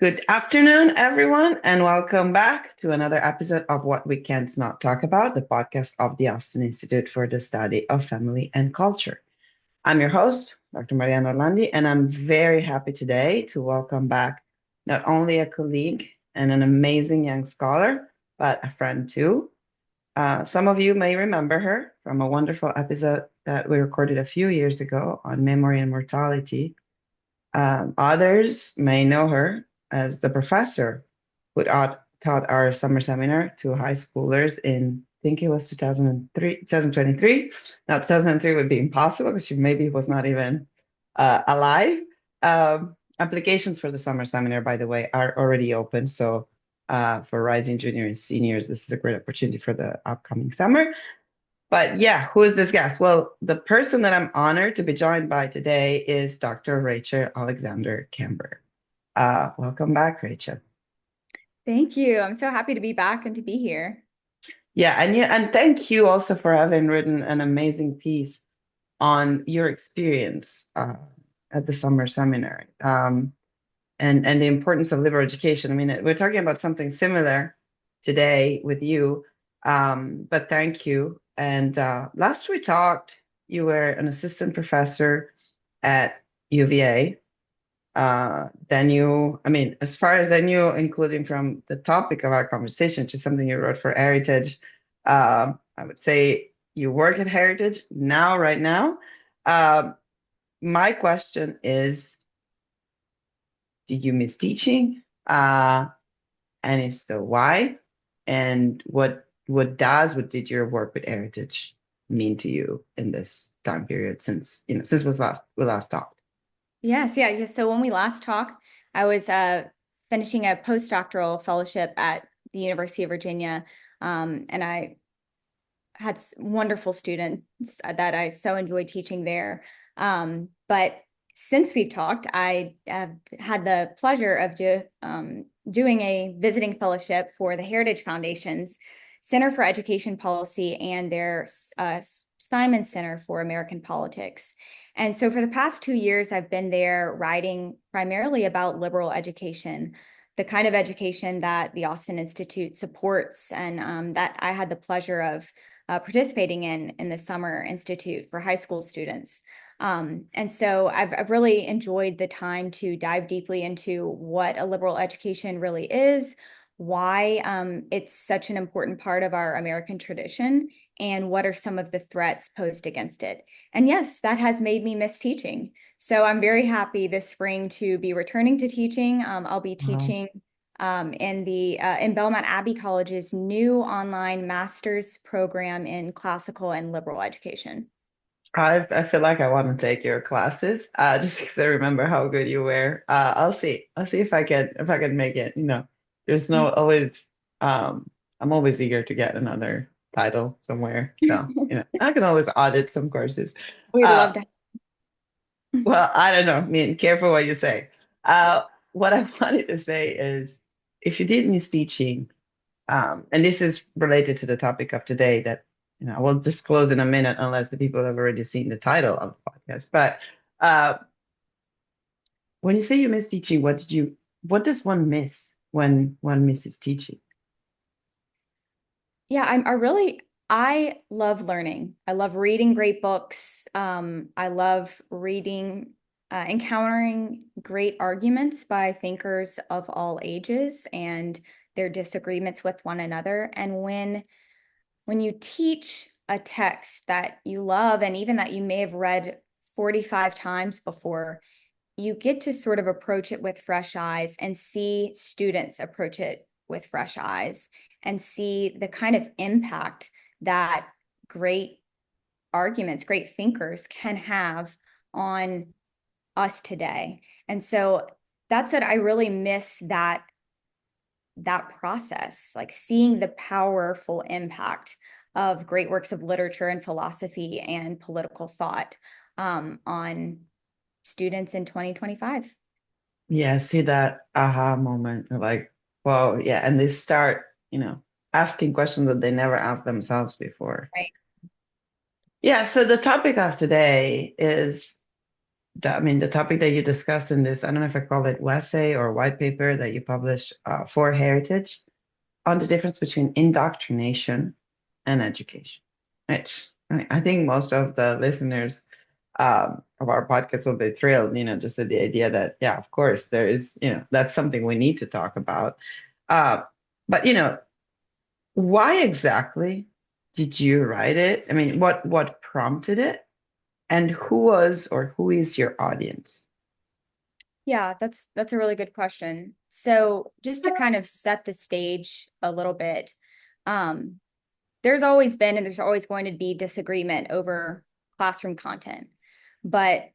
Good afternoon, everyone, and welcome back to another episode of What We Can't Not Talk About, the podcast of the Austin Institute for the Study of Family and Culture. I'm your host, Dr. Mariana Orlandi, and I'm very happy today to welcome back not only a colleague and an amazing young scholar, but a friend too. Some of you may remember her from a wonderful episode that we recorded a few years ago on Memory and Mortality. Others may know her as the professor who taught our summer seminar to high schoolers in, I think it was 2023. Now, 2003 would be impossible because she maybe was not even alive. Applications for the summer seminar, by the way, are already open. So for rising juniors and seniors, this is a great opportunity for the upcoming summer. But yeah, who is this guest? Well, the person that I'm honored to be joined by today is Dr. Rachel Alexander Cambre. Welcome back, Rachel. Thank you. I'm so happy to be back and to be here. Yeah, and thank you also for having written an amazing piece on your experience at the summer seminar and the importance of liberal education. I mean, we're talking about something similar today with you, but thank you. And last we talked, you were an assistant professor at UVA. As far as I knew, including from the topic of our conversation, which is something you wrote for Heritage, I would say you work at Heritage now, right now. My question is, did you miss teaching? And if so, why? And what did your work with Heritage mean to you in this time period since we last talked? Yes, yeah. So when we last talked, I was finishing a postdoctoral fellowship at the University of Virginia, and I had wonderful students that I so enjoyed teaching there. But since we've talked, I have had the pleasure of doing a visiting fellowship for the Heritage Foundation's Center for Education Policy and their Simon Center for American Politics. And so for the past 2 years, I've been there writing primarily about liberal education, the kind of education that the Austin Institute supports, and that I had the pleasure of participating in the Summer Institute for high school students. And so I've really enjoyed the time to dive deeply into what a liberal education really is, why it's such an important part of our American tradition, and what are some of the threats posed against it. And yes, that has made me miss teaching. So I'm very happy this spring to be returning to teaching. I'll be Wow. teaching in Belmont Abbey College's new online master's program in classical and liberal education. I feel like I want to take your classes, just because I remember how good you were. I'll see if I can make it. There's no always. I'm always eager to get another title somewhere. So I can always audit some courses. We'd Uh, love to. well, I don't know. I mean, careful what you say. Uh, what I wanted to say is, if you did miss teaching, and this is related to the topic of today that I will disclose in a minute unless the people have already seen the title of the podcast. But uh, when you say you miss teaching, what does one miss when one misses teaching? Yeah, I love learning. I love reading great books. I love encountering great arguments by thinkers of all ages and their disagreements with one another. And when you teach a text that you love and even that you may have read 45 times before, you get to sort of approach it with fresh eyes and see students approach it with fresh eyes and see the kind of impact that great arguments, great thinkers can have on us today. And so that's what I really miss, that process, like seeing the powerful impact of great works of literature and philosophy and political thought on students in 2025. Yeah, see that aha moment, like, well, yeah, and they start, asking questions that they never asked themselves before. Right. Yeah, so the topic of today is the topic that you discussed in this, I don't know if I call it essay or white paper that you published for Heritage on the difference between indoctrination and education. Which I think most of the listeners of our podcast will be thrilled, just at the idea that, yeah, of course, there is, that's something we need to talk about. Uh, but, why exactly did you write it? I mean, what prompted it? And who was or who is your audience? Yeah, that's a really good question. So just to kind of set the stage a little bit, um, there's always been and there's always going to be disagreement over classroom content. But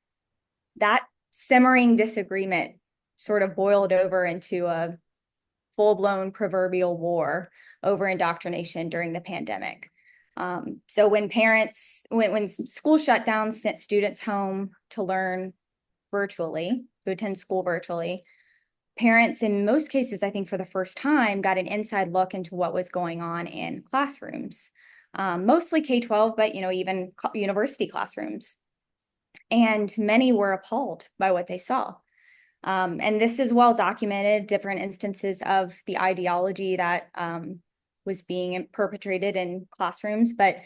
that simmering disagreement sort of boiled over into a full-blown proverbial war over indoctrination during the pandemic. So when school shut down, sent students home to learn virtually, to attend school virtually, parents, in most cases, I think for the first time, got an inside look into what was going on in classrooms, mostly K-12, but even university classrooms. And many were appalled by what they saw. And this is well documented, different instances of the ideology that was being perpetrated in classrooms. But,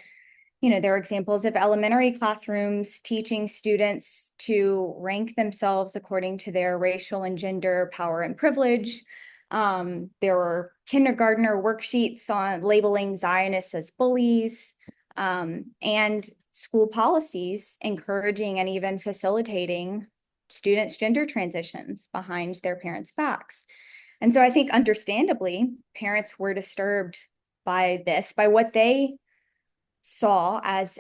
there are examples of elementary classrooms teaching students to rank themselves according to their racial and gender power and privilege. There were kindergartner worksheets on labeling Zionists as bullies, and school policies encouraging and even facilitating students' gender transitions behind their parents' backs. And so I think understandably, parents were disturbed by this, by what they saw as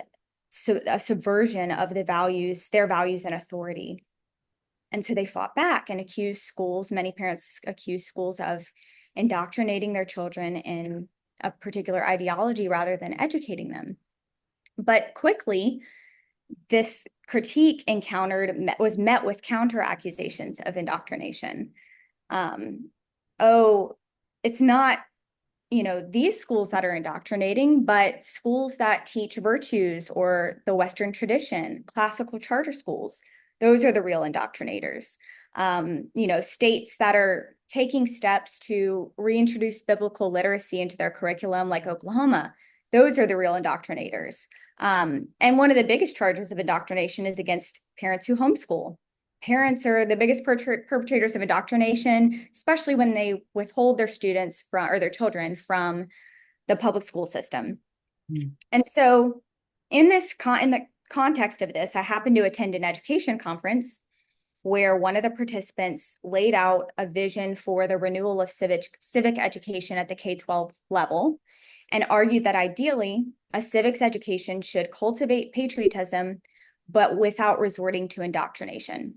a subversion of their values and authority. And so they fought back and many parents accused schools of indoctrinating their children in a particular ideology rather than educating them. But quickly, this critique was met with counter accusations of indoctrination. It's not, these schools that are indoctrinating, but schools that teach virtues or the Western tradition, classical charter schools, those are the real indoctrinators. States that are taking steps to reintroduce biblical literacy into their curriculum, like Oklahoma, those are the real indoctrinators. And one of the biggest charges of indoctrination is against parents who homeschool. Parents are the biggest perpetrators of indoctrination, especially when they withhold their their children from the public school system. Mm. And so in the context of this, I happened to attend an education conference where one of the participants laid out a vision for the renewal of civic education at the K-12 level and argued that ideally a civics education should cultivate patriotism, but without resorting to indoctrination.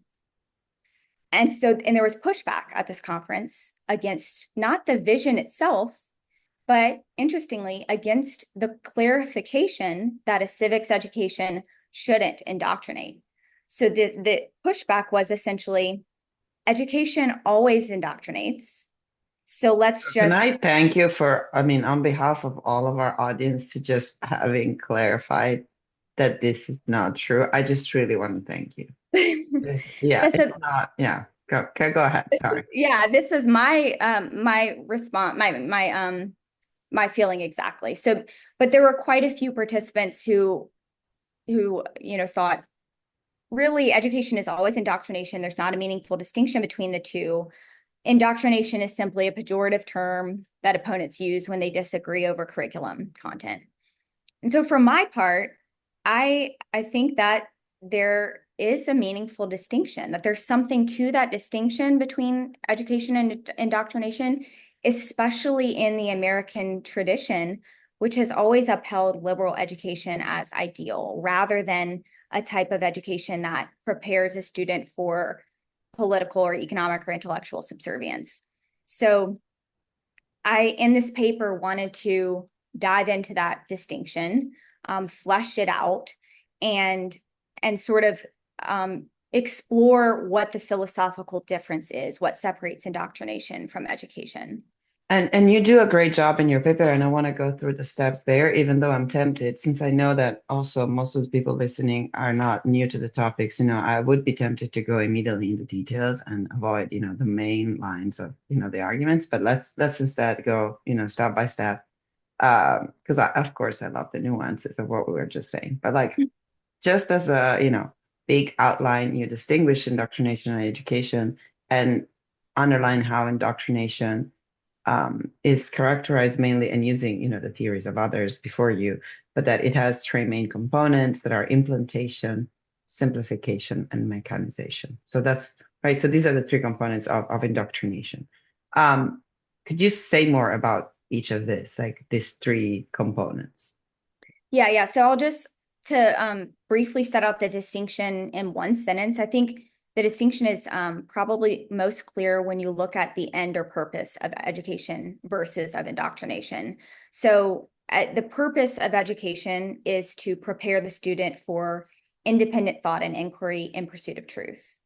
And there was pushback at this conference against not the vision itself, but interestingly, against the clarification that a civics education shouldn't indoctrinate. So the pushback was essentially, education always indoctrinates. So let's Can just... I thank you for, on behalf of all of our audience, to just having clarified that this is not true. I just really want to thank you. Yeah, it's not, yeah. Go ahead. Sorry. Yeah, this was my my response, my feeling exactly. So, but there were quite a few participants who thought, really, education is always indoctrination. There's not a meaningful distinction between the two. Indoctrination is simply a pejorative term that opponents use when they disagree over curriculum content. And so for my part, I think that there is a meaningful distinction, that there's something to that distinction between education and indoctrination, especially in the American tradition, which has always upheld liberal education as ideal, rather than a type of education that prepares a student for political or economic or intellectual subservience. So I, in this paper, wanted to dive into that distinction, flesh it out, and sort of explore what the philosophical difference is, what separates indoctrination from education. And you do a great job in your paper, and I want to go through the steps there, even though I'm tempted, since I know that also most of the people listening are not new to the topics, I would be tempted to go immediately into details and avoid, the main lines of, the arguments. But let's instead go, step by step. Because of course I love the nuances of what we were just saying. But like just as a, big outline, you distinguish indoctrination and education and underline how indoctrination is characterized mainly and using, the theories of others before you, but that it has three main components that are implementation, simplification, and mechanization. So that's right. So these are the three components of indoctrination. Um, could you say more about each of this, like these three components? Yeah. So I'll just to briefly set out the distinction in one sentence. I think the distinction is probably most clear when you look at the end or purpose of education versus of indoctrination. So the purpose of education is to prepare the student for independent thought and inquiry in pursuit of truth.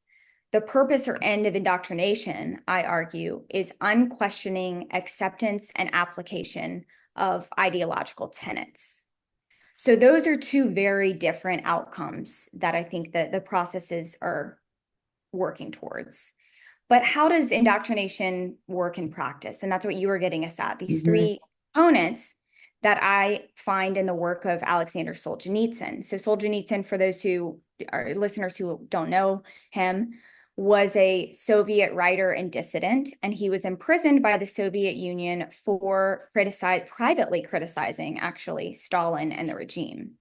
The purpose or end of indoctrination, I argue, is unquestioning acceptance and application of ideological tenets. So those are two very different outcomes that I think that the processes are working towards. But how does indoctrination work in practice? And that's what you were getting us at, these Mhm. three components that I find in the work of Alexander Solzhenitsyn. So Solzhenitsyn, for those who are listeners who don't know him, was a Soviet writer and dissident, and he was imprisoned by the Soviet Union for privately criticizing, actually, Stalin and the regime.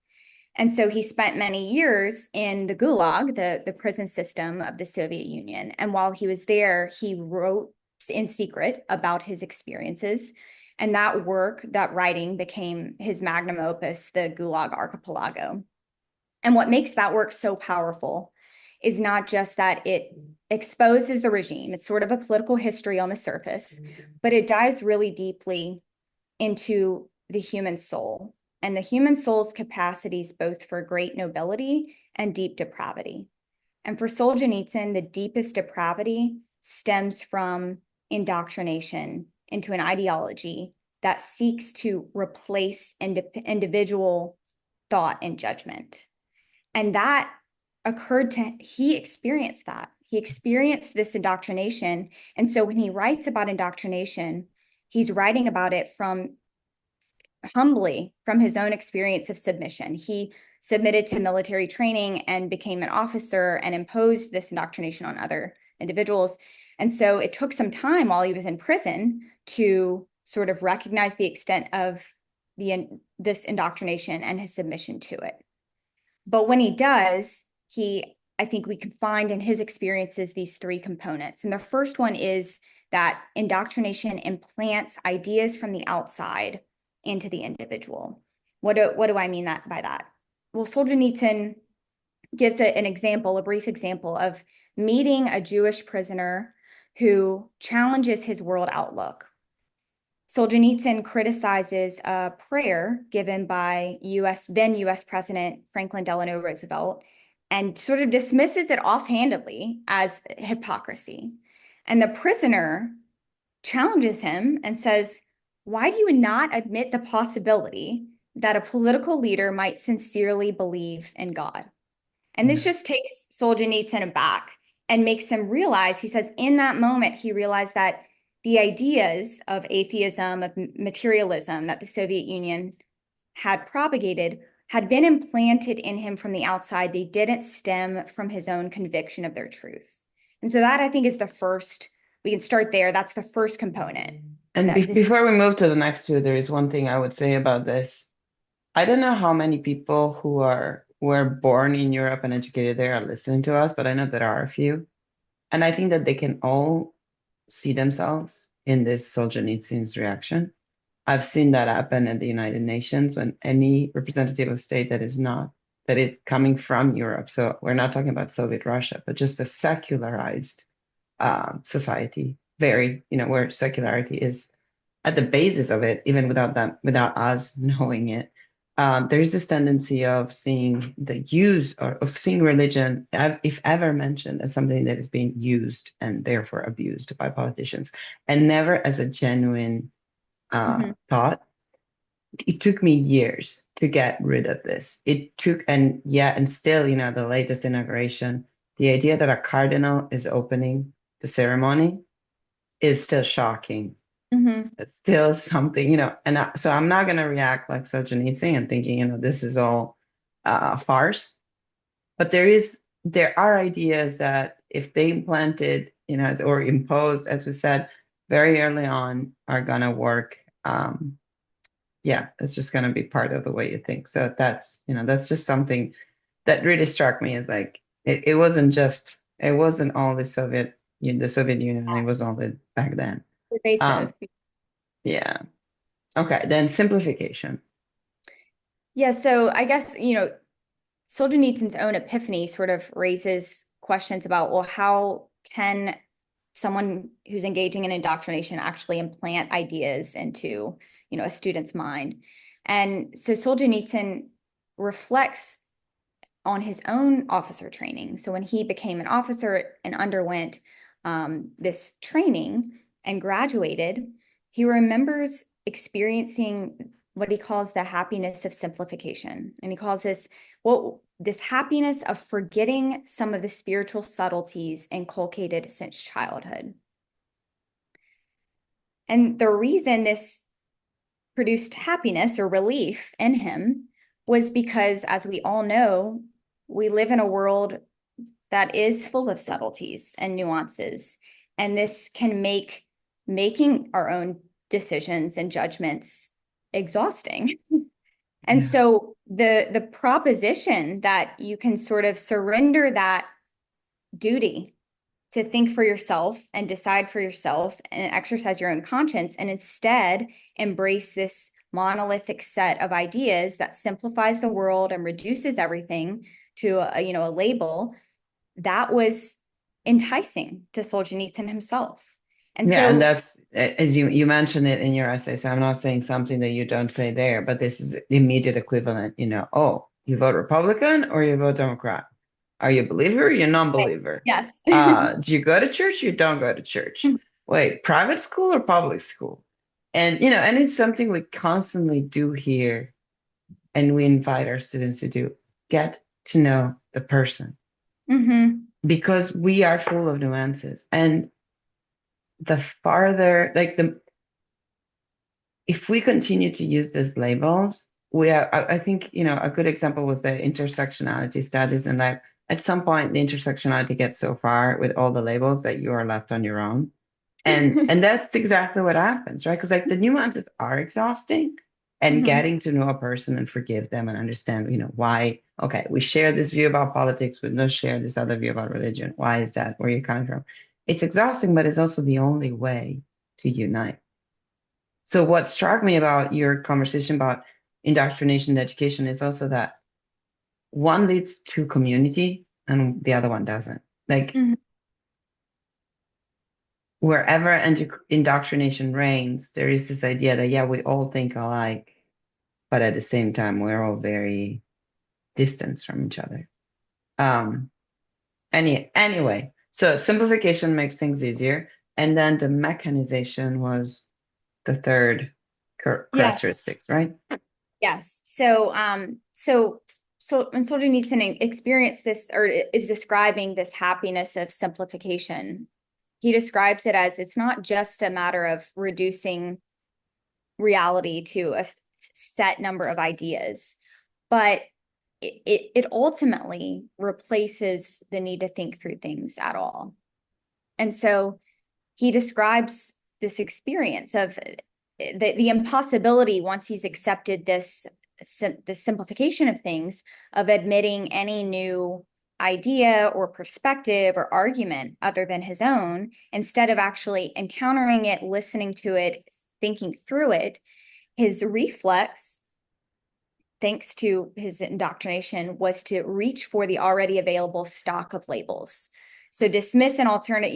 And so he spent many years in the Gulag, the prison system of the Soviet Union. And while he was there, he wrote in secret about his experiences. And that work, that writing, became his magnum opus, the Gulag Archipelago. And what makes that work so powerful is not just that it exposes the regime, it's sort of a political history on the surface, but it dives really deeply into the human soul and the human soul's capacities both for great nobility and deep depravity. And for Solzhenitsyn, the deepest depravity stems from indoctrination into an ideology that seeks to replace individual thought and judgment. And that he experienced that. He experienced this indoctrination. And so when he writes about indoctrination, he's writing about it from humbly from his own experience of submission. He submitted to military training and became an officer and imposed this indoctrination on other individuals. And so it took some time while he was in prison to sort of recognize the extent of this indoctrination and his submission to it. But when he does, I think we can find in his experiences these three components. And the first one is that indoctrination implants ideas from the outside into the individual. What do I mean by that? Well, Solzhenitsyn gives an example, a brief example of meeting a Jewish prisoner who challenges his world outlook. Solzhenitsyn criticizes a prayer given by then US President Franklin Delano Roosevelt and sort of dismisses it offhandedly as hypocrisy. And the prisoner challenges him and says, why do you not admit the possibility that a political leader might sincerely believe in God? And this just takes Solzhenitsyn aback and makes him realize, he says, in that moment, he realized that the ideas of atheism, of materialism that the Soviet Union had propagated had been implanted in him from the outside. They didn't stem from his own conviction of their truth. And so that, I think, is the first, we can start there. That's the first component. And before we move to the next two, there is one thing I would say about this. I don't know how many people who were born in Europe and educated there are listening to us, but I know there are a few. And I think that they can all see themselves in this Solzhenitsyn's reaction. I've seen that happen at the United Nations when any representative of state that is coming from Europe. So we're not talking about Soviet Russia, but just a secularized society, very, where secularity is at the basis of it, even without us knowing it. there's this tendency of seeing the use or of seeing religion, if ever mentioned, as something that is being used and therefore abused by politicians, and never as a genuine thought. It took me years to get rid of this. It took, and still, the latest inauguration, the idea that a cardinal is opening the ceremony is still shocking. It's still something, so I'm not going to react like Solzhenitsyn and thinking, this is all farce. But there are ideas that if they implanted, or imposed, as we said, very early on, are going to work. Yeah, it's just going to be part of the way you think. So that's just something that really struck me, as like, it wasn't all the Soviet Union, it was only back then. Pervasive. Yeah. Okay, then simplification. Yeah, so I guess, Solzhenitsyn's own epiphany sort of raises questions about, well, how can someone who's engaging in indoctrination actually implant ideas into, a student's mind? And so Solzhenitsyn reflects on his own officer training. So when he became an officer and underwent this training and graduated, he remembers experiencing what he calls the happiness of simplification. And he calls this happiness of forgetting some of the spiritual subtleties inculcated since childhood. And the reason this produced happiness or relief in him was because, as we all know, we live in a world that is full of subtleties and nuances. And this can make making our own decisions and judgments exhausting. And so the proposition that you can sort of surrender that duty to think for yourself and decide for yourself and exercise your own conscience, and instead embrace this monolithic set of ideas that simplifies the world and reduces everything to a label, that was enticing to Solzhenitsyn himself. And that's, as you mentioned it in your essay, so I'm not saying something that you don't say there, but this is the immediate equivalent, oh, you vote Republican or you vote Democrat? Are you a believer or you're a non-believer? Yes. Do you go to church or you don't go to church? Wait, private school or public school? And, and it's something we constantly do here, and we invite our students to do. Get to know the person. Because we are full of nuances. And the farther, if we continue to use these labels, I think, a good example was the intersectionality studies, and that at some point the intersectionality gets so far with all the labels that you are left on your own. And that's exactly what happens, right? Because the nuances are exhausting, and getting to know a person and forgive them and understand, why, okay, we share this view about politics, we don't share this other view about religion. Why is that? Where are you coming from? It's exhausting, but it's also the only way to unite. So what struck me about your conversation about indoctrination and education is also that one leads to community and the other one doesn't. Wherever indoctrination reigns, there is this idea that, yeah, we all think alike, but at the same time, we're all very distant from each other. Anyway, so simplification makes things easier. And then the mechanization was the third characteristics, right? Yes. So when Solzhenitsyn experienced this, or is describing this happiness of simplification, he describes it as, it's not just a matter of reducing reality to a set number of ideas, but it ultimately replaces the need to think through things at all. And so he describes this experience of the impossibility, once he's accepted this simplification of things, of admitting any new idea or perspective or argument other than his own, instead of actually encountering it, listening to it, thinking through it. His reflex, thanks to his indoctrination, was to reach for the already available stock of labels. So dismiss an alternate,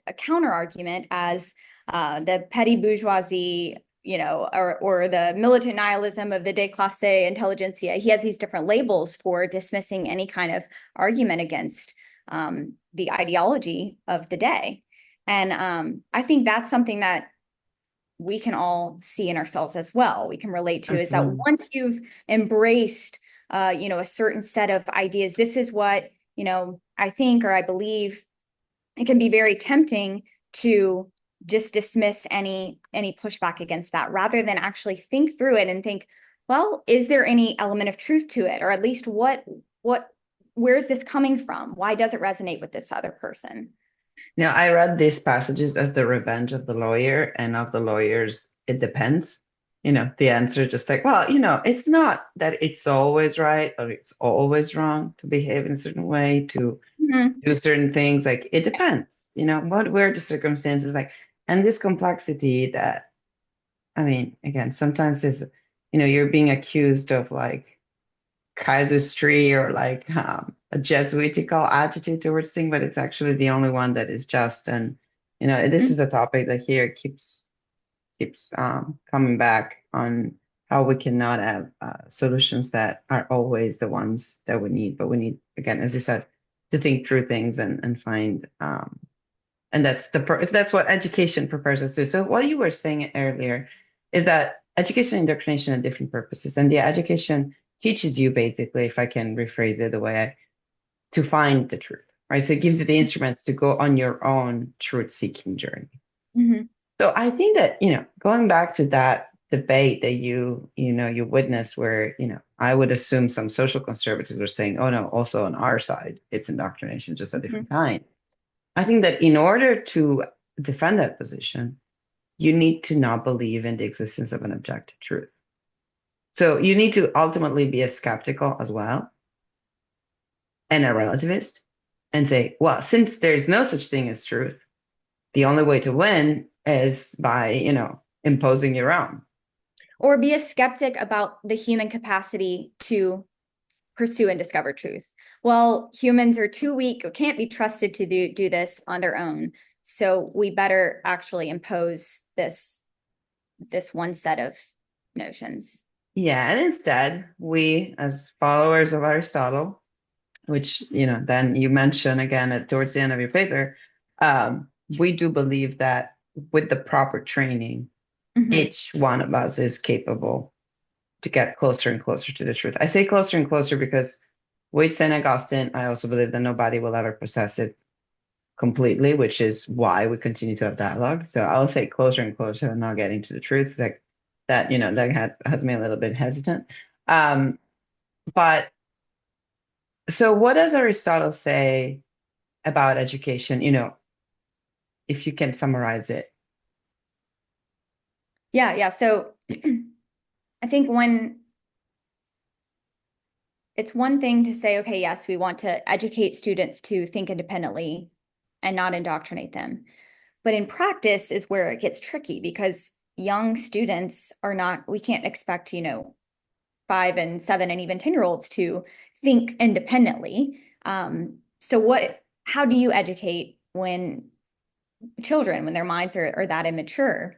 a counter argument as the petty bourgeoisie or the militant nihilism of the déclassé intelligentsia. He has these different labels for dismissing any kind of argument against the ideology of the day. And I think that's something that we can all see in ourselves as well. We can relate to, is that Absolutely. once you've embraced, a certain set of ideas, this is what, I think, or I believe, it can be very tempting to just dismiss any pushback against that, rather than actually think through it and think, well, is there any element of truth to it? Or at least where's this coming from? Why does it resonate with this other person? Now, I read these passages as the revenge of the lawyer, and of the lawyers, it depends. The answer is just like, well, it's not that it's always right or it's always wrong to behave in a certain way, to Mhm. do certain things. Like, it depends, what were the circumstances like, and this complexity that, I mean, again, sometimes is, you're being accused of like casuistry or like a Jesuitical attitude towards things, but it's actually the only one that is just. And this is a topic that here keeps coming back on how we cannot have solutions that are always the ones that we need, but we need, again, as you said, to think through things and find. And that's what education prepares us to. So what you were saying earlier is that education and indoctrination are different purposes, and the education teaches you basically, if I can rephrase it the way to find the truth, right? So it gives you the instruments to go on your own truth-seeking journey. Mhm. So I think that, going back to that debate that you witnessed where, I would assume some social conservatives were saying, oh no, also on our side, it's indoctrination, just a Mhm. different kind. I think that in order to defend that position, you need to not believe in the existence of an objective truth. So you need to ultimately be a skeptical as well and a relativist and say, well, since there's no such thing as truth, the only way to win is by, imposing your own. Or be a skeptic about the human capacity to pursue and discover truth. Well, humans are too weak, can't be trusted to do this on their own. So we better actually impose this one set of notions. Yeah, and instead, we as followers of Aristotle, which, then you mention again towards the end of your paper, we do believe that with the proper training, Mhm. each one of us is capable to get closer and closer to the truth. I say closer and closer because with St. Augustine, I also believe that nobody will ever possess it completely, which is why we continue to have dialogue. So I'll say closer and closer and not getting to the truth. It's like that, that has me a little bit hesitant. Um, but so what does Aristotle say about education? If you can summarize it. Yeah. So I think it's one thing to say, okay, yes, we want to educate students to think independently and not indoctrinate them. But in practice is where it gets tricky, because young students are not, we can't expect, 5 and 7 and even 10-year-olds to think independently. How do you educate when their minds are that immature?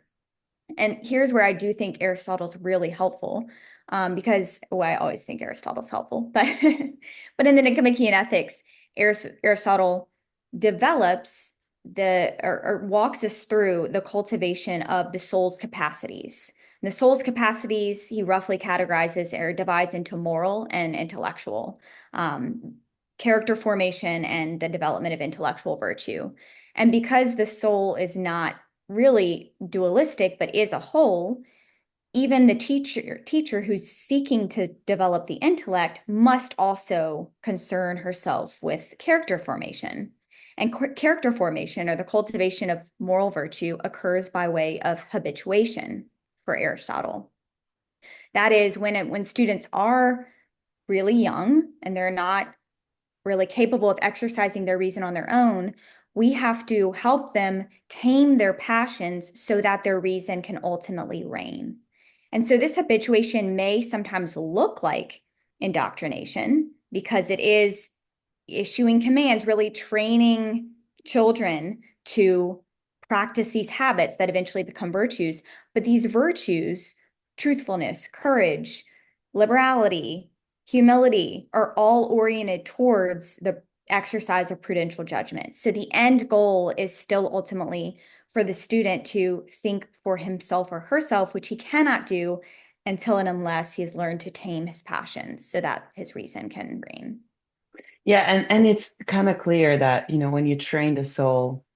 And here's where I do think Aristotle's really helpful, because I always think Aristotle's helpful, but but in the Nicomachean Ethics, Aristotle develops or walks us through the cultivation of the soul's capacities. And the soul's capacities he roughly categorizes or divides into moral and intellectual, character formation and the development of intellectual virtue. And because the soul is not really dualistic, but is a whole, even the teacher who's seeking to develop the intellect must also concern herself with character formation. And character formation, or the cultivation of moral virtue, occurs by way of habituation for Aristotle. That is when students are really young and they're not really capable of exercising their reason on their own, we have to help them tame their passions so that their reason can ultimately reign. And so this habituation may sometimes look like indoctrination, because it is issuing commands, really training children to practice these habits that eventually become virtues. But these virtues, truthfulness, courage, liberality, humility, are all oriented towards the exercise of prudential judgment. So the end goal is still ultimately for the student to think for himself or herself, which he cannot do until and unless he has learned to tame his passions so that his reason can reign. Yeah, and it's kind of clear that, when you train the soul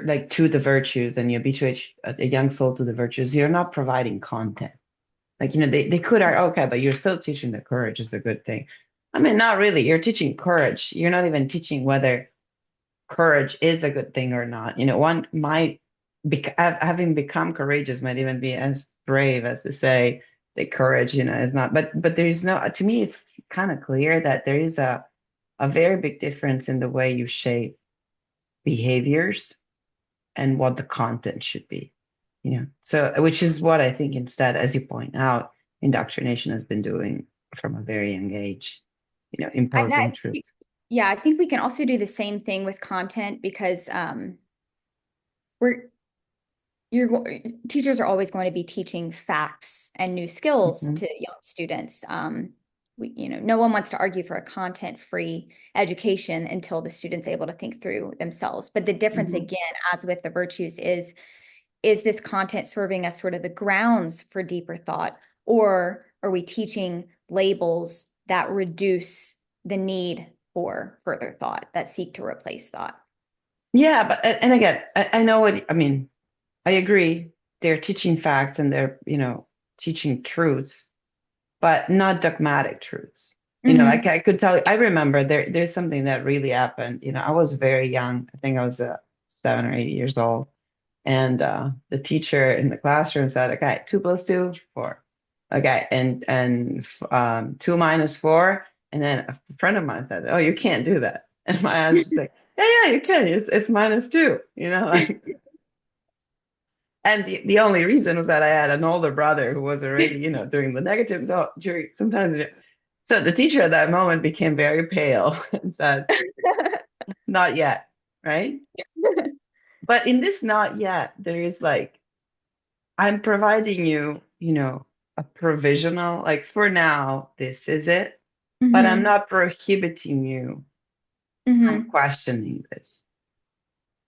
like to the virtues and you habituate a young soul to the virtues, you're not providing content. Like, they could argue, okay, but you're still teaching that courage is a good thing. I mean, not really. You're teaching courage. You're not even teaching whether courage is a good thing or not. One might having become courageous might even be as brave as to say that courage, is not. But there's no. To me, it's kind of clear that there is a very big difference in the way you shape behaviors and what the content should be. So which is what I think instead, as you point out, indoctrination has been doing from a very young age, imposing truths. Yeah, I think we can also do the same thing with content because we're teachers are always going to be teaching facts and new skills Mhm. to young students. No one wants to argue for a content-free education until the student's able to think through themselves. But the difference, Mhm. again, as with the virtues, is this content serving us sort of the grounds for deeper thought, or are we teaching labels that reduce the need for further thought, that seek to replace thought? Yeah, but and again, I know what I mean. I agree. They're teaching facts and they're, teaching truths, but not dogmatic truths. Like Mm-hmm. I could tell you, I remember there's something that really happened. I was very young. I think I was 7 or 8 years old. And the teacher in the classroom said, okay, 2 + 2, 4. Okay, and 2 - 4. And then a friend of mine said, oh, you can't do that. And my aunt's just like, yeah, you can. It's -2, like. And the only reason was that I had an older brother who was already, doing the negative. So so the teacher at that moment became very pale and said, not yet, right? But in this not yet, there is like, I'm providing you, a provisional, like for now, this is it, but I'm Mm-hmm. not prohibiting you from Mm-hmm. questioning this,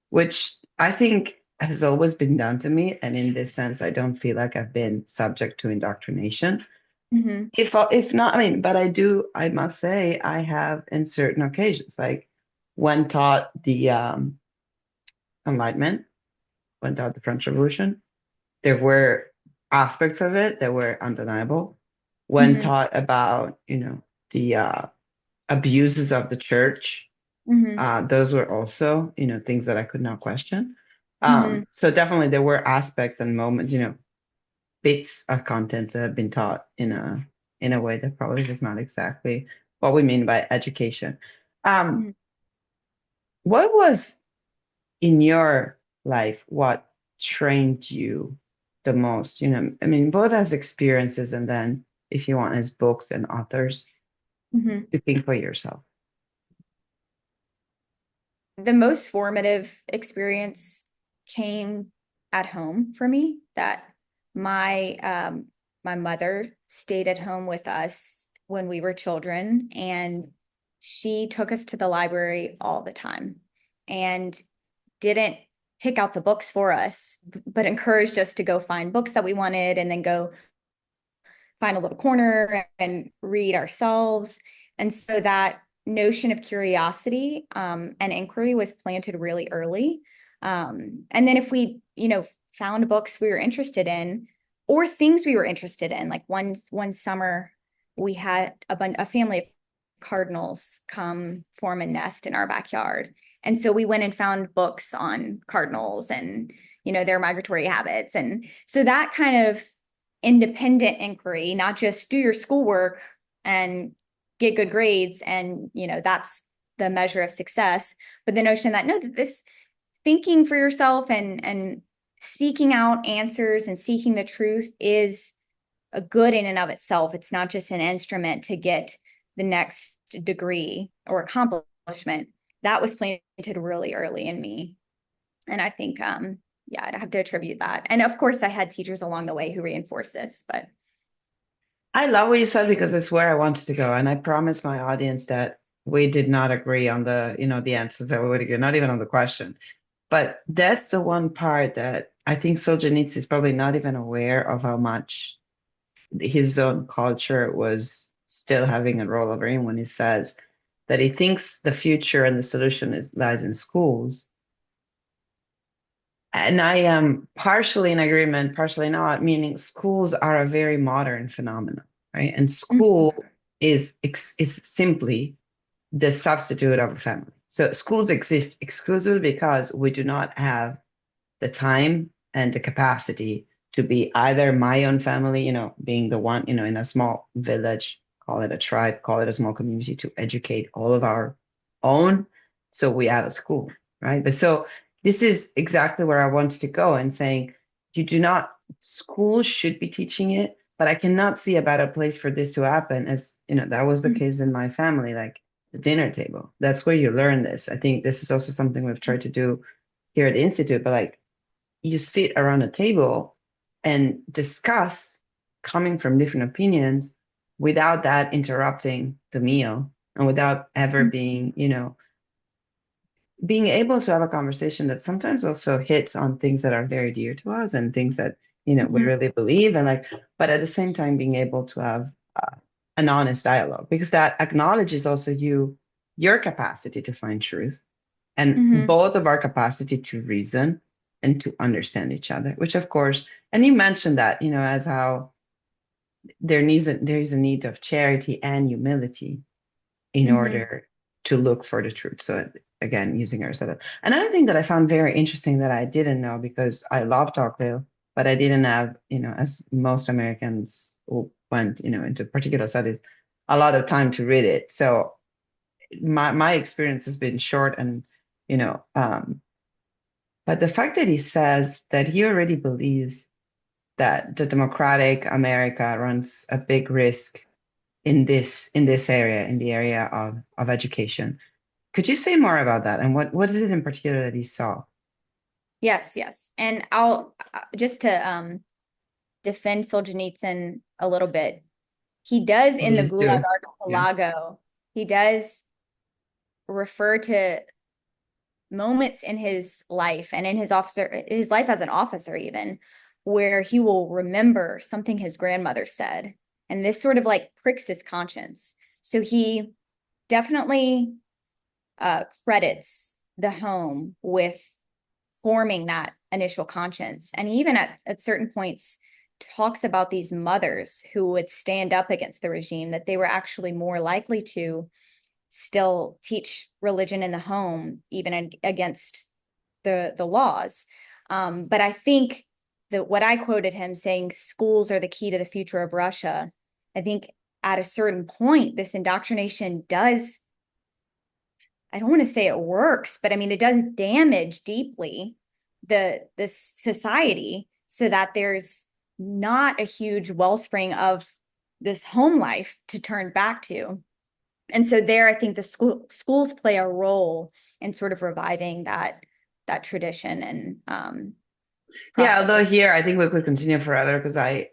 which I think has always been done to me. And in this sense, I don't feel like I've been subject to indoctrination. Mm-hmm. If not, I mean, but I must say, I have in certain occasions, like when taught the Enlightenment, when taught the French Revolution, there were aspects of it that were undeniable. When Mm-hmm. taught about, the abuses of the church, Mm-hmm. those were also, things that I could not question. Mm-hmm. So definitely there were aspects and moments, bits of content that have been taught in a way that probably was not exactly what we mean by education. Um, Mm-hmm. what was in your life what trained you the most? I mean, both as experiences and then if you want as books and authors Mm-hmm. to think for yourself. The most formative experience came at home for me, that my my mother stayed at home with us when we were children, and she took us to the library all the time and didn't pick out the books for us, but encouraged us to go find books that we wanted and then go find a little corner and read ourselves. And so that notion of curiosity and inquiry was planted really early. And then if we, found books we were interested in or things we were interested in, like one summer we had a family of cardinals come form a nest in our backyard. And so we went and found books on cardinals and, their migratory habits. And so that kind of independent inquiry, not just do your schoolwork and get good grades and that's the measure of success, but the notion that no, this thinking for yourself and seeking out answers and seeking the truth is a good in and of itself. It's not just an instrument to get the next degree or accomplishment. That was planted really early in me. And I think, yeah, I'd have to attribute that. And of course, I had teachers along the way who reinforced this, but. I love what you said because it's where I wanted to go. And I promised my audience that we did not agree on the answers that we would agree, not even on the question. But that's the one part that I think Solzhenitsyn is probably not even aware of how much his own culture was still having a role over him when he says that he thinks the future and the solution lies in schools. And I am partially in agreement, partially not, meaning schools are a very modern phenomenon, right? And school is simply the substitute of a family. So schools exist exclusively because we do not have the time and the capacity to be either my own family, being the one, in a small village, call it a tribe, call it a small community, to educate all of our own. So we have a school, right? But so this is exactly where I wanted to go and saying, you do not, schools should be teaching it, but I cannot see a better place for this to happen as, that was the case in my family, like the dinner table. That's where you learn this. I think this is also something we've tried to do here at the Institute, but like you sit around a table and discuss coming from different opinions without that interrupting the meal and without ever being able to have a conversation that sometimes also hits on things that are very dear to us and things that we really believe and like, but at the same time being able to have an honest dialogue, because that acknowledges also your capacity to find truth and both of our capacity to reason and to understand each other, which of course, and you mentioned that, as how there is a need of charity and humility in order to look for the truth. So again, using Aristotle. Another thing that I found very interesting that I didn't know, because I love Tocqueville, but I didn't have, as most Americans who went, into particular studies, a lot of time to read it. So my experience has been short and, but the fact that he says that he already believes that the democratic America runs a big risk in this area, in the area of education. Could you say more about that? And what is it in particular that he saw? Yes, yes. And I'll just to defend Solzhenitsyn a little bit. He does in the Please Gulag do. Yeah. Archipelago, he does refer to moments in his life and in his life as an officer even, where he will remember something his grandmother said. And this sort of like pricks his conscience. So he definitely credits the home with forming that initial conscience. And even at certain points talks about these mothers who would stand up against the regime, that they were actually more likely to still teach religion in the home, even against the laws. But I think that what I quoted him saying, schools are the key to the future of Russia, I think at a certain point, this indoctrination does, I don't want to say it works, but I mean, it does damage deeply the society so that there's not a huge wellspring of this home life to turn back to. And so there, I think the schools play a role in sort of reviving that tradition and Yeah, process although of. here I think we could continue forever because I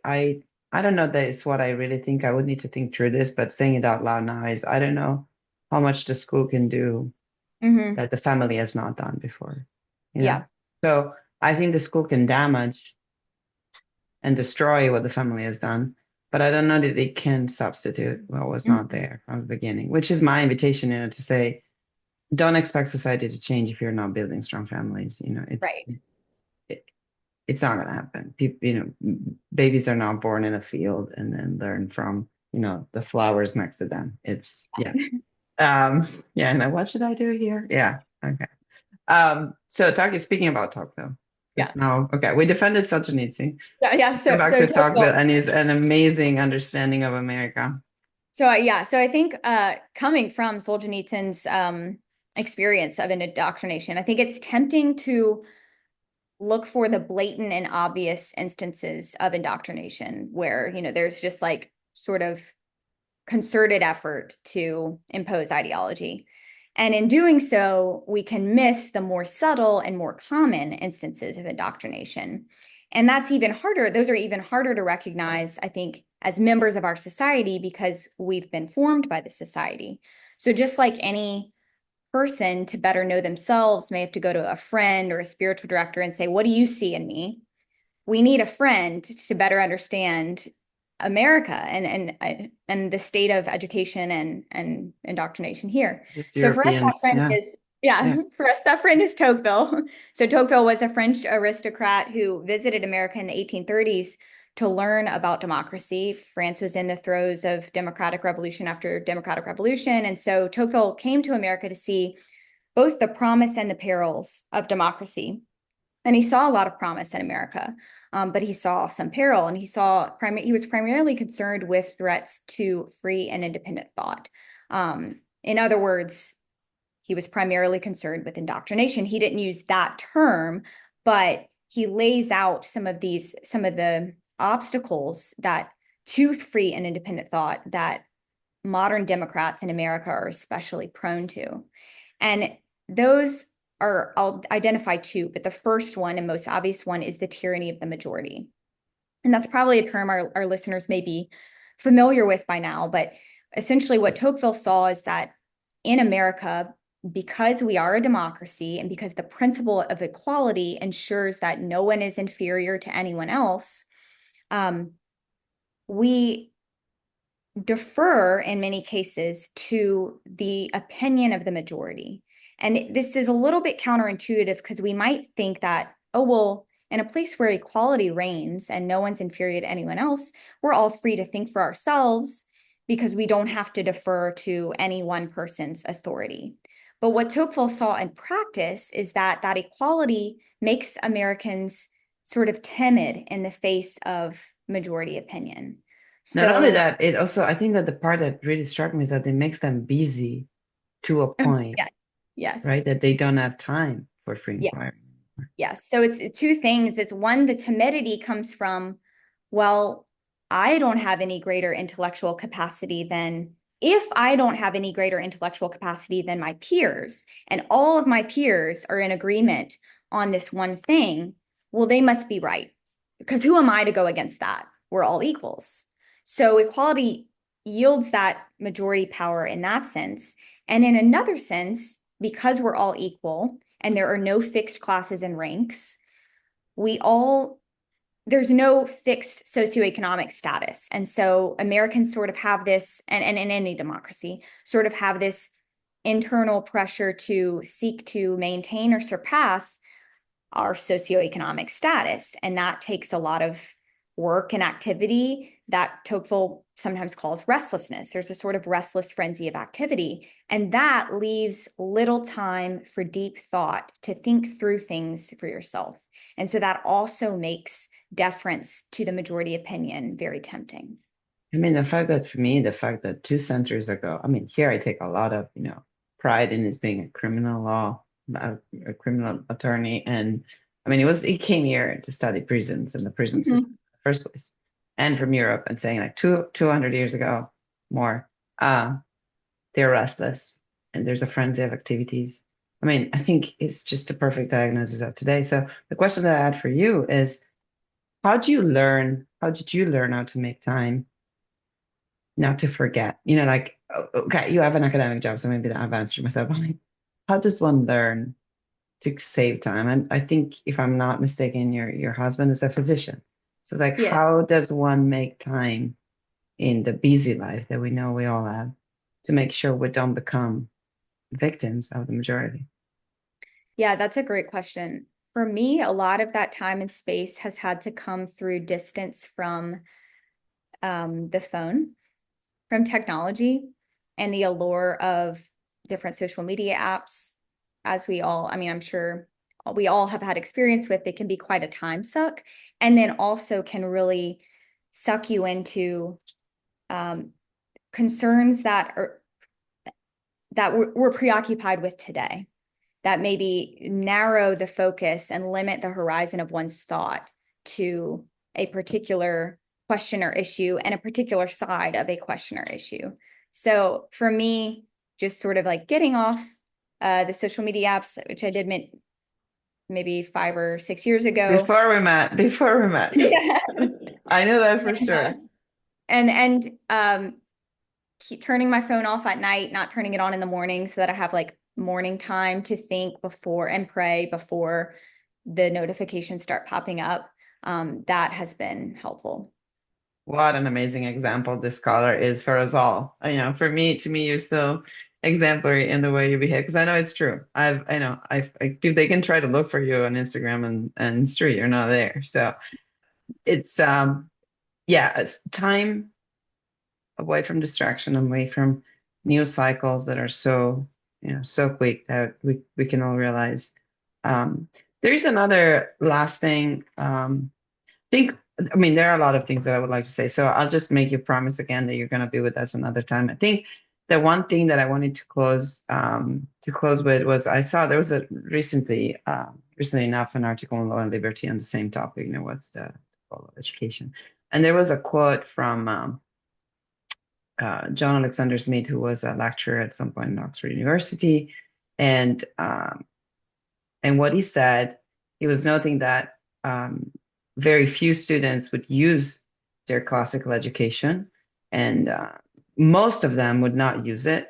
don't know that it's what I really think. I would need to think through this, but saying it out loud now is I don't know how much the school can do that the family has not done before, you know? Yeah. So I think the school can damage and destroy what the family has done, but I don't know that it can substitute what was not there from the beginning, which is my invitation, to say, don't expect society to change if you're not building strong families. Right. It, it's not going to happen. People, babies are not born in a field and then learn from, the flowers next to them. It's yeah. Yeah. And what should I do here? Yeah. Okay. So speaking about Tocqueville, Yeah. because now, okay, we defended Solzhenitsyn. Yeah. Yeah. Go So, back so to Tocqueville Tocqueville. and his an amazing understanding of America. So yeah. So I think coming from Solzhenitsyn's experience of an indoctrination, I think it's tempting to look for the blatant and obvious instances of indoctrination where, there's just like sort of concerted effort to impose ideology. And in doing so, we can miss the more subtle and more common instances of indoctrination. And that's even harder. Those are even harder to recognize, I think, as members of our society because we've been formed by the society. So just like any person, to better know themselves, may have to go to a friend or a spiritual director and say, what do you see in me? We need a friend to better understand America and the state of education and indoctrination here. This So for us, that Europeans, friend yeah, is, yeah, yeah. for us, that friend is Tocqueville. So Tocqueville was a French aristocrat who visited America in the 1830s to learn about democracy. France was in the throes of democratic revolution after democratic revolution. And so Tocqueville came to America to see both the promise and the perils of democracy. And he saw a lot of promise in America, but he saw some peril, and he was primarily concerned with threats to free and independent thought. In other words, he was primarily concerned with indoctrination. He didn't use that term, but he lays out some of the obstacles that to free and independent thought that modern Democrats in America are especially prone to. And those are, I'll identify two, but the first one and most obvious one is the tyranny of the majority. And that's probably a term our listeners may be familiar with by now, but essentially what Tocqueville saw is that in America, because we are a democracy and because the principle of equality ensures that no one is inferior to anyone else, we defer in many cases to the opinion of the majority. And this is a little bit counterintuitive because we might think that, oh, well, in a place where equality reigns and no one's inferior to anyone else, we're all free to think for ourselves because we don't have to defer to any one person's authority. But what Tocqueville saw in practice is that that equality makes Americans sort of timid in the face of majority opinion. Not only So, that, it also, I think that the part that really struck me is that it makes them busy to a point, yeah, yes, right? That they don't have time for free yes, inquiry. yes. So it's two things. It's one, the timidity comes from, well, I don't have any greater intellectual capacity than if I don't have any greater intellectual capacity than my peers, and all of my peers are in agreement on this one thing, well, they must be right. Because who am I to go against that? We're all equals. So equality yields that majority power in that sense. And in another sense, because we're all equal and there are no fixed classes and ranks, we all there's no fixed socioeconomic status. And so Americans sort of have this, and in any democracy, sort of have this internal pressure to seek to maintain or surpass our socioeconomic status. And that takes a lot of work and activity that Tocqueville sometimes calls restlessness. There's a sort of restless frenzy of activity. And that leaves little time for deep thought to think through things for yourself. And so that also makes deference to the majority opinion very tempting. I mean, the fact that for me, the fact that 2 centuries ago, I mean, here I take a lot of, pride in his being a criminal law, a criminal attorney. And I mean, he came here to study prisons and the prison system in the first place, and from Europe, and saying like 200 years ago, more, they're restless and there's a frenzy of activities. I mean, I think it's just a perfect diagnosis of today. So the question that I had for you is, how did you learn how to make time not to forget? Like, okay, you have an academic job, so maybe that I've answered myself. But like, how does one learn to save time? And I think, if I'm not mistaken, your husband is a physician. So it's like, Yeah. how does one make time in the busy life that we know we all have to make sure we don't become victims of the majority? Yeah, that's a great question. For me, a lot of that time and space has had to come through distance from the phone, from technology, and the allure of different social media apps. As we all, I mean, I'm sure we all have had experience with, they can be quite a time suck, and then also can really suck you into concerns that we're preoccupied with today, that maybe narrow the focus and limit the horizon of one's thought to a particular question or issue and a particular side of a question or issue. So for me, just sort of like getting off the social media apps, which I did maybe 5 or 6 years ago. Before we met. Yeah. I know that for And, sure. keep turning my phone off at night, not turning it on in the morning so that I have like morning time to think before and pray before the notifications start popping up. That has been helpful. What an amazing example this scholar is for us all. For me, to me, you're so exemplary in the way you behave because I know it's true. They can try to look for you on Instagram and street, you're not there. So it's yeah, it's time away from distraction, away from news cycles that are so so quick that we can all realize. Um, there's another last thing. Think, I mean, there are a lot of things that I would like to say. So I'll just make you promise again that you're going to be with us another time. I think the one thing that I wanted to close with was I saw there was a recently enough an article on Law and Liberty on the same topic. What's the goal of education? And there was a quote from John Alexander Smith, who was a lecturer at some point in Oxford University, and what he said, he was noting that very few students would use their classical education, and most of them would not use it.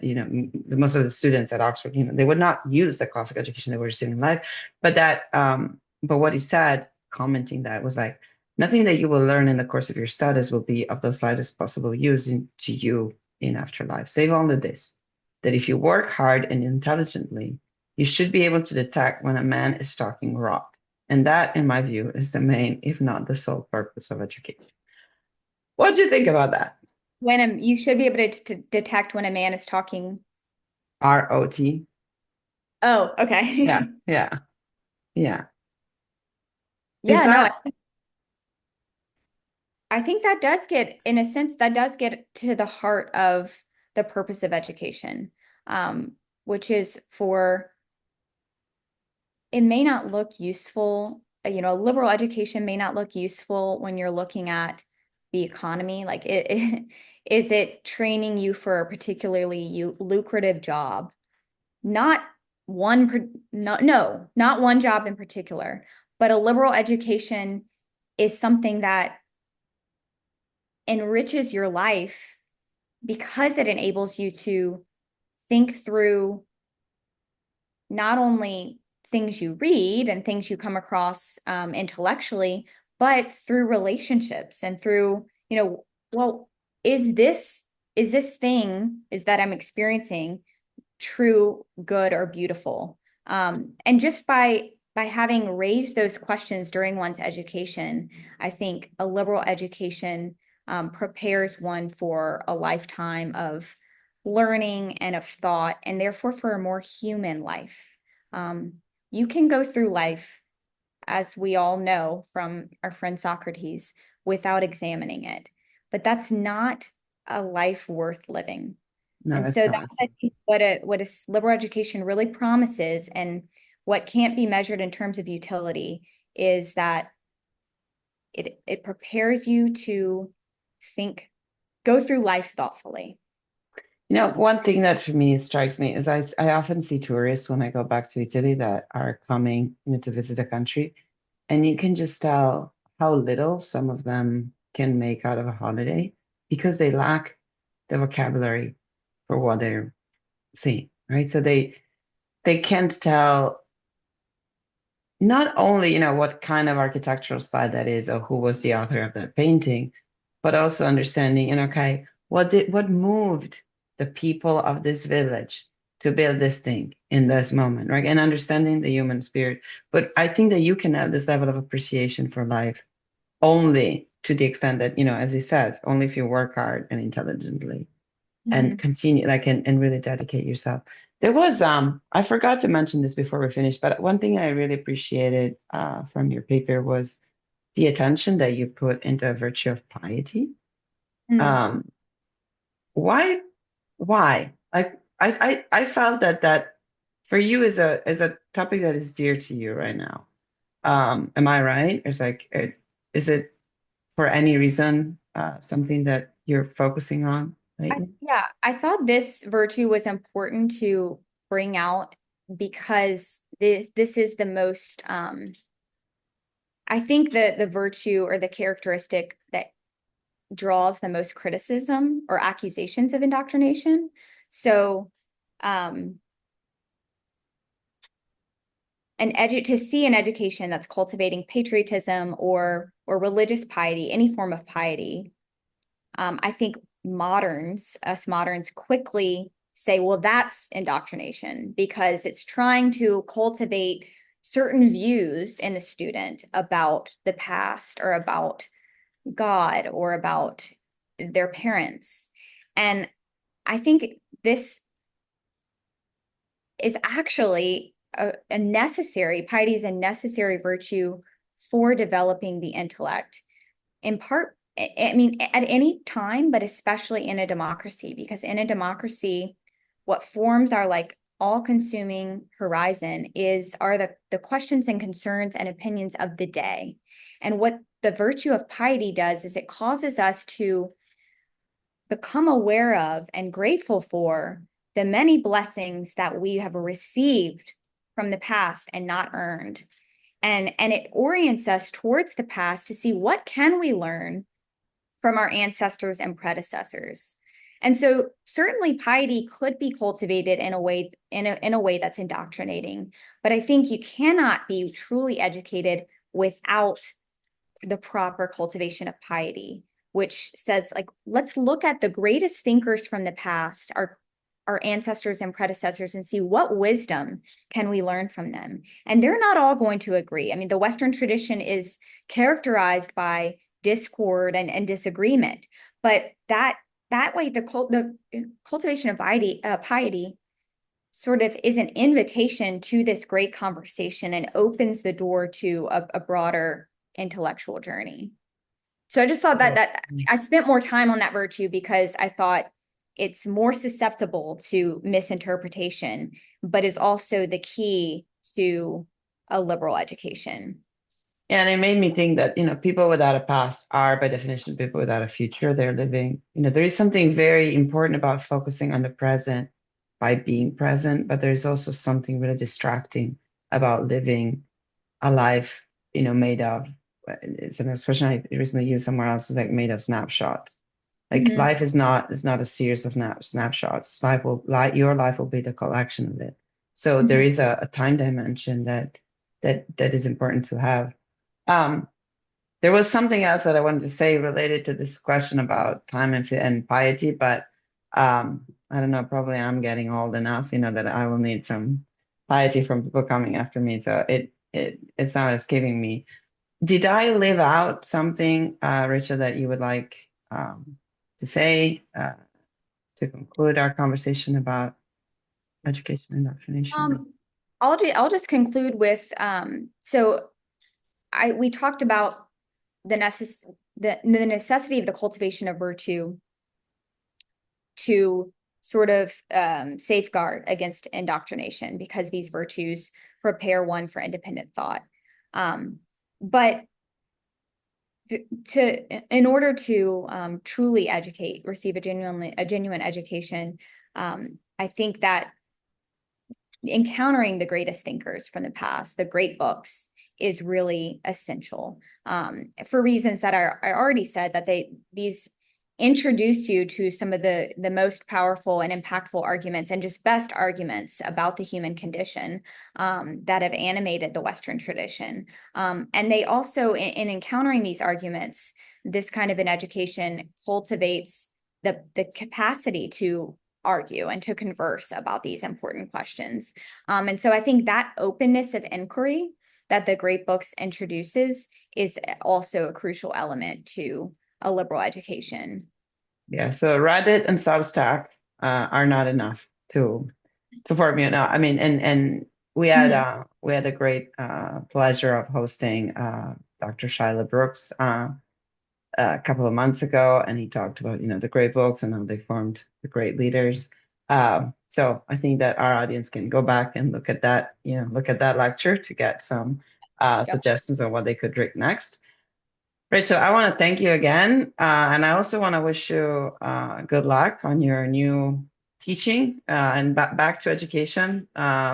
Most of the students at Oxford, they would not use the classical education they were receiving in life. But what he said, commenting that, was like, nothing that you will learn in the course of your studies will be of the slightest possible use to you in afterlife, save only this, that if you work hard and intelligently, you should be able to detect when a man is talking rot. And that, in my view, is the main, if not the sole purpose of education. What do you think about that? You should be able to detect when a man is talking. ROT. Oh, Yeah, okay. yeah, yeah. Is Yeah, no, that I think that does get, in a sense, that does get to the heart of the purpose of education, which is it may not look useful. A liberal education may not look useful when you're looking at the economy. Like, is it training you for a particularly lucrative job? Not not one job in particular, but a liberal education is something that enriches your life because it enables you to think through not only things you read and things you come across intellectually, but through relationships and through, well, is this thing is that I'm experiencing true, good, or beautiful? And just by having raised those questions during one's education, I think a liberal education prepares one for a lifetime of learning and of thought, and therefore for a more human life. Um, you can go through life, as we all know from our friend Socrates, without examining it, but that's not a life worth living. no, And it's so not. that's, I think, what a liberal education really promises, and what can't be measured in terms of utility is that it prepares you to go through life thoughtfully. One thing that for me strikes me is I often see tourists when I go back to Italy that are coming, to visit a country, and you can just tell how little some of them can make out of a holiday because they lack the vocabulary for what they're seeing, right? So they can't tell not only, what kind of architectural style that is or who was the author of that painting, but also understanding, okay, what moved the people of this village to build this thing in this moment, right? And understanding the human spirit. But I think that you can have this level of appreciation for life only to the extent that, as he says, only if you work hard and intelligently and Mhm. continue, like, and really dedicate yourself. There was I forgot to mention this before we finished, but one thing I really appreciated from your paper was the attention that you put into a virtue of piety. Mm. um why I felt that for you is a topic that is dear to you right now. Am I right? It's like is it for any reason something that you're focusing on lately? Yeah, I thought this virtue was important to bring out because this is the most, I think the virtue or the characteristic that draws the most criticism or accusations of indoctrination. So, to see an education that's cultivating patriotism or religious piety, any form of piety, I think us moderns quickly say, well, that's indoctrination because it's trying to cultivate certain views in the student about the past or about God or about their parents. And I think this is actually a necessary, piety is a necessary virtue for developing the intellect. In part, I mean, at any time, but especially in a democracy, because in a democracy, what forms our like all-consuming horizon are the questions and concerns and opinions of the day. And what the virtue of piety does is it causes us to become aware of and grateful for the many blessings that we have received from the past and not earned. And it orients us towards the past to see what can we learn from our ancestors and predecessors. And so certainly piety could be cultivated in a way that's indoctrinating, but I think you cannot be truly educated without the proper cultivation of piety, which says, like, let's look at the greatest thinkers from the past, our ancestors and predecessors, and see what wisdom can we learn from them. And they're not all going to agree. I mean, the Western tradition is characterized by discord and disagreement, but that way the cultivation of piety sort of is an invitation to this great conversation and opens the door to a broader intellectual journey. So I just thought that I spent more time on that virtue because I thought it's more susceptible to misinterpretation, but is also the key to a liberal education. And it made me think that, people without a past are by definition people without a future. They're living, there is something very important about focusing on the present by being present, but there's also something really distracting about living a life, made of, it's an expression I recently used somewhere else, is like made of snapshots. Like life is not a series of snapshots. Your life will be the collection of it. So there is a time dimension that is important to have. There was something else that I wanted to say related to this question about time and piety, but I don't know, probably I'm getting old enough, that I will need some piety from people coming after me. So it's not escaping me. Did I leave out something, Rachel, that you would like to say to conclude our conversation about education and indoctrination? I'll just conclude with we talked about the necessity of the cultivation of virtue to sort of safeguard against indoctrination because these virtues prepare one for independent thought. But in order to truly receive a genuine education, I think that encountering the greatest thinkers from the past, the great books, is really essential for reasons that I already said, that these introduce you to some of the most powerful and impactful arguments and just best arguments about the human condition that have animated the Western tradition. And they also, in encountering these arguments, this kind of an education cultivates the capacity to argue and to converse about these important questions. And so I think that openness of inquiry that the great books introduces is also a crucial element to a liberal education. Yeah, so Reddit and Substack are not enough to form you. No, I mean, and we had a great pleasure of hosting Dr. Shyla Brooks a couple of months ago, and he talked about the great books and how they formed the great leaders. So I think that our audience can go back and look at that lecture to get some suggestions on what they could drink next. Rachel, I want to thank you again, and I also want to wish you good luck on your new teaching and back to education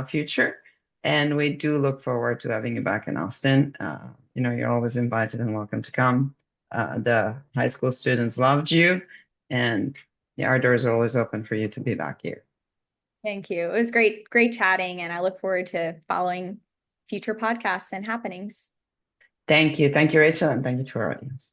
future. And we do look forward to having you back in Austin. You're always invited and welcome to come. The high school students loved you, and our doors are always open for you to be back here. Thank you. It was great chatting, and I look forward to following future podcasts and happenings. Thank you. Thank you, Rachel, and thank you to our audience.